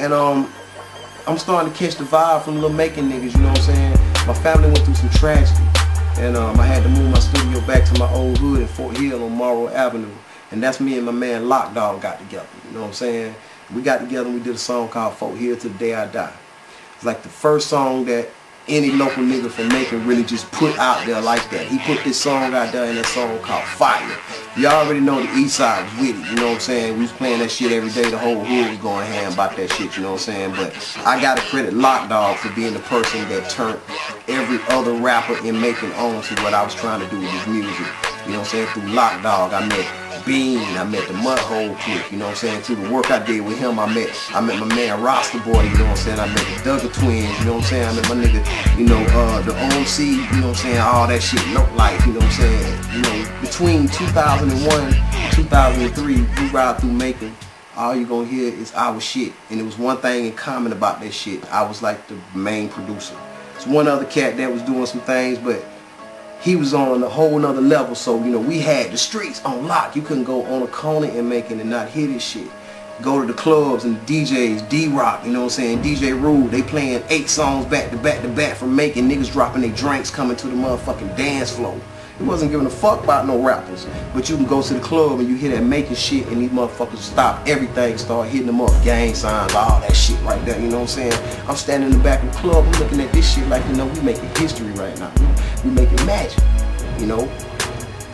And I'm starting to catch the vibe from little making niggas, you know what I'm saying? My family went through some tragedy. And I had to move my studio back to my old hood in Fort Hill on Morrow Avenue. And that's me and my man Lock Dog got together, you know what I'm saying? We got together and we did a song called Fort Hill to the Day I Die. It's like the first song that any local nigga from Macon really just put out there like that. He put this song out there in that song called Fire. You already know the east side was with it, you know what I'm saying? We was playing that shit every day. The whole hood was going ham about that shit, you know what I'm saying? But I gotta credit Lock Dog for being the person that turned every other rapper in Macon on to what I was trying to do with this music. You know what I'm saying? Through Lock Dog, I met Bean, I met the Mudhole clique, you know what I'm saying? Through the work I did with him, I met my man Rasta Boy, you know what I'm saying? I met the Duggar Twins, you know what I'm saying? I met my nigga, you know, the OMC, you know what I'm saying? All that shit, Look Life, you know what I'm saying? You know, between 2001 and 2003, we ride through Macon, all you gonna hear is our shit. And it was one thing in common about that shit. I was like the main producer. It's one other cat that was doing some things, but he was on a whole nother level, so you know we had the streets on lock. You couldn't go on a corner in Macon and not hear this shit. Go to the clubs and the DJs, D-Rock, you know what I'm saying, DJ Rule, they playing 8 songs back to back to back from Macon, niggas dropping their drinks, coming to the motherfucking dance floor. He wasn't giving a fuck about no rappers, but you can go to the club and you hear that Macon shit and these motherfuckers stop everything, start hitting them up, gang signs, all that shit right there, you know what I'm saying? I'm standing in the back of the club, I'm looking at this shit like, you know, we making history right now. We making magic, you know.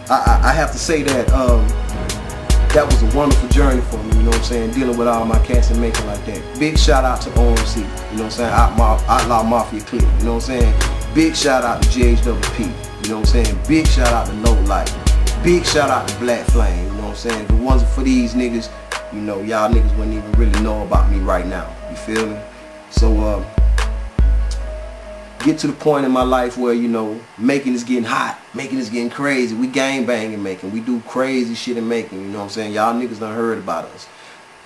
I have to say that that was a wonderful journey for me, you know what I'm saying, dealing with all my cats and Macon like that. Big shout out to OMC, you know what I'm saying, Outlaw Mafia clique, you know what I'm saying. Big shout out to GHWP. You know what I'm saying? Big shout out to Low Light. Big shout out to Black Flame. You know what I'm saying? If it wasn't for these niggas, you know, y'all niggas wouldn't even really know about me right now. You feel me? So, get to the point in my life where, you know, Macon is getting hot. Macon is getting crazy. We gang banging Macon. We do crazy shit in Macon. You know what I'm saying? Y'all niggas done heard about us.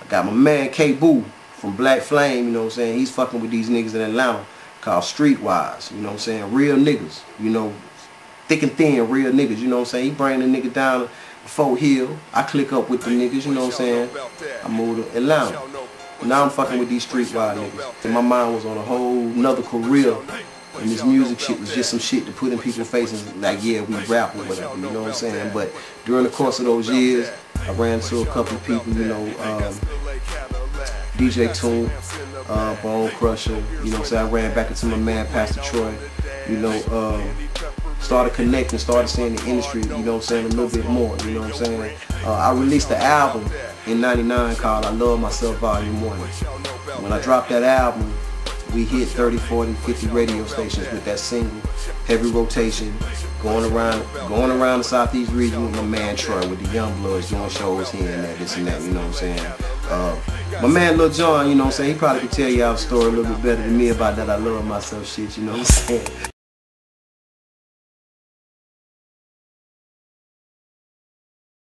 I got my man K-Boo from Black Flame. You know what I'm saying? He's fucking with these niggas in Atlanta called Streetwise. You know what I'm saying? Real niggas. You know, thick and thin, real niggas, you know what I'm saying? He bring the nigga down to Fort Hill. I click up with the niggas, you know what I'm saying? I moved to Atlanta. Now I'm fucking with these streetwise niggas. And my mind was on a whole nother career. And this music shit was just some shit to put in people's faces like, yeah, we rap or whatever, you know what I'm saying? But during the course of those years, I ran into a couple of people, you know, DJ Toon, Bone Crusher, you know what I'm saying? I ran back into my man Pastor Troy, you know, started connecting, started seeing the industry, you know what I'm saying, a little bit more, you know what I'm saying. I released the album in '99 called I Love Myself Volume 1. When I dropped that album, we hit 30, 40, 50 radio stations with that single, heavy rotation, going around the Southeast region with my man Troy, with the Young Bloods doing shows here and there, this and that, you know what I'm saying. My man Lil Jon, you know what I'm saying, he probably could tell y'all a story a little bit better than me about that I love myself shit, you know what I'm saying.